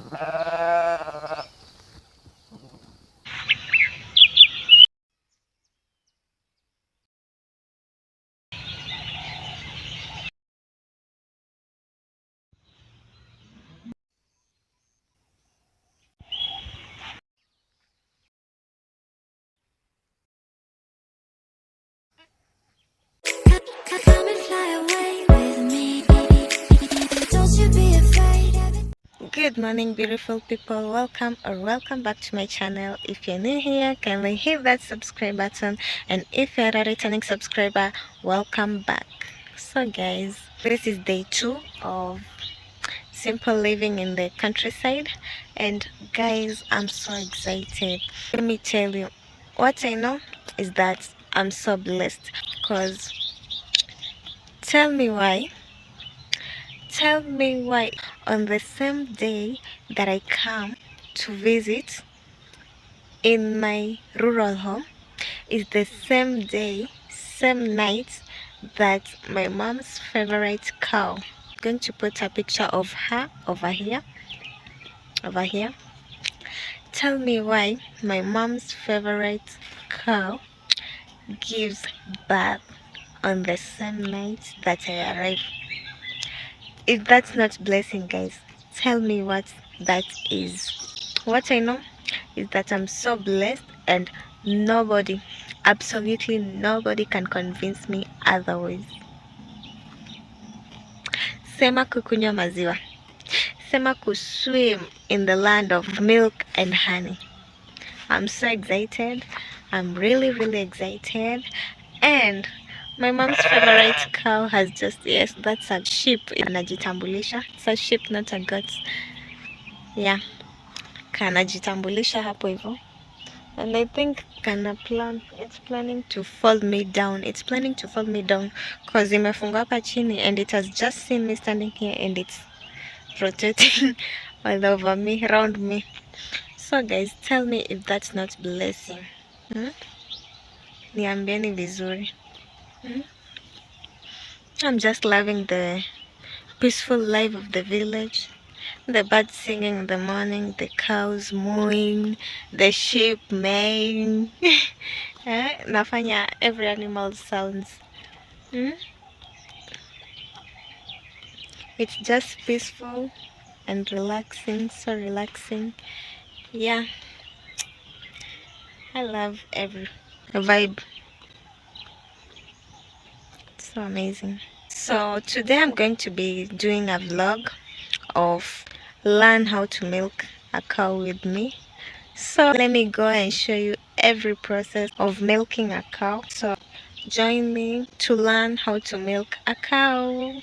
Come and fly away with me. Don't you be afraid of it. Good morning, beautiful people. Welcome back to my channel. If you're new here, kindly hit that subscribe button, and if you're a returning subscriber, welcome back. So guys, this is day 2 of simple living in the countryside, and guys, I'm so excited. Let me tell you, what I know is that I'm so blessed, because tell me why. Tell me why on the same day that I come to visit in my rural home is the same day, same night that my mom's favorite cow. I'm going to put a picture of her over here. Over here. Tell me why my mom's favorite cow gives birth on the same night that I arrive. If that's not blessing, guys, tell me what that is. What I know is that I'm so blessed, and nobody, absolutely nobody, can convince me otherwise. Sema kukunywa maziwa. Sema kuswim in the land of milk and honey. I'm so excited. I'm really excited. And my mom's favorite cow has just, yes, that's a sheep. Anajitambulisha. It's a sheep, not a goat. Yeah, kanajitambulisha hapo hivyo. And I think it's planning to fold me down. It's planning to fold me down because imefungwa hapa chini, and it has just seen me standing here, and it's rotating all over me, around me. So guys, tell me if that's not blessing. Hmm? Niambieni vizuri. Hmm? I'm just loving the peaceful life of the village. The birds singing in the morning, the cows mooing, the sheep maying. Nafanya every animal sounds. Hmm? It's just peaceful and relaxing, so relaxing. Yeah, I love every vibe. It's so amazing. So today I'm going to be doing a vlog of learn how to milk a cow with me. So let me go and show you every process of milking a cow. So join me to learn how to milk a cow.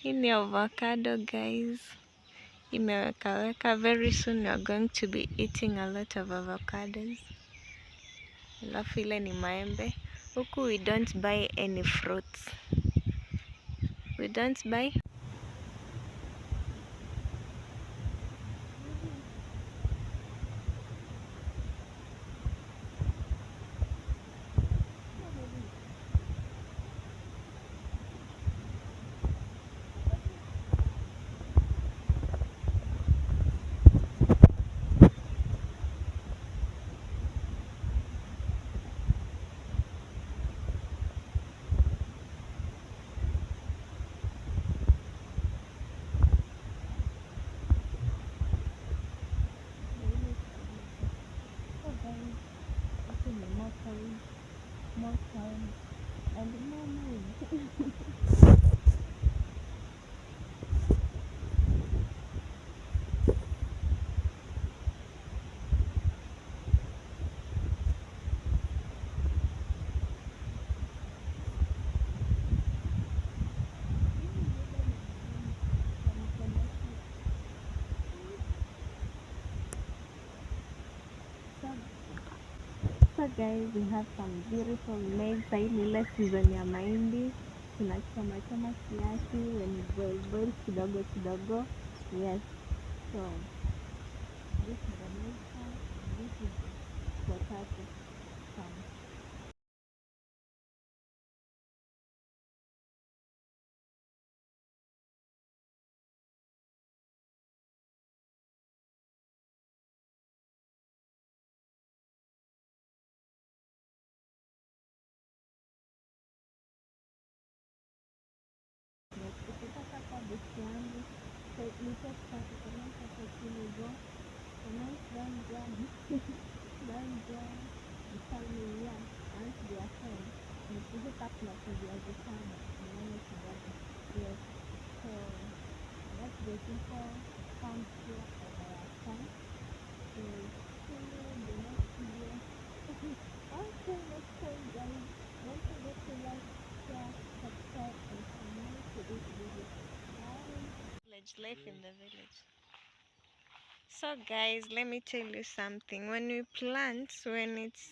Hii ni avocado guys, imewekaweka. Very soon we are going to be eating a lot of avocados. Alafu ile ni maembe. Huku we don't buy any fruits. We don't buy. More time and more money. So guys, we have some beautiful maize. Hii ni ile season ya mahindi. Tunachoma choma kiasi when boil kidogo kidogo. Yes. So this is the maize farm. This is potato farm. Yes. Ukitaka kwa besti yangu, nitaka kukomenta kwa chini go. Comment down down. Down down. And tell me yeah. And their friend. Nikihit up na kuviazi sana. Nione kidogo. Yes. So that's the simple farm tour of our farm. So see you in the next video. Until next time guys. Don't forget to like, share, subscribe and comment to this video. Bye. Village life in the village. So guys, let me tell you something. When we plant, when it's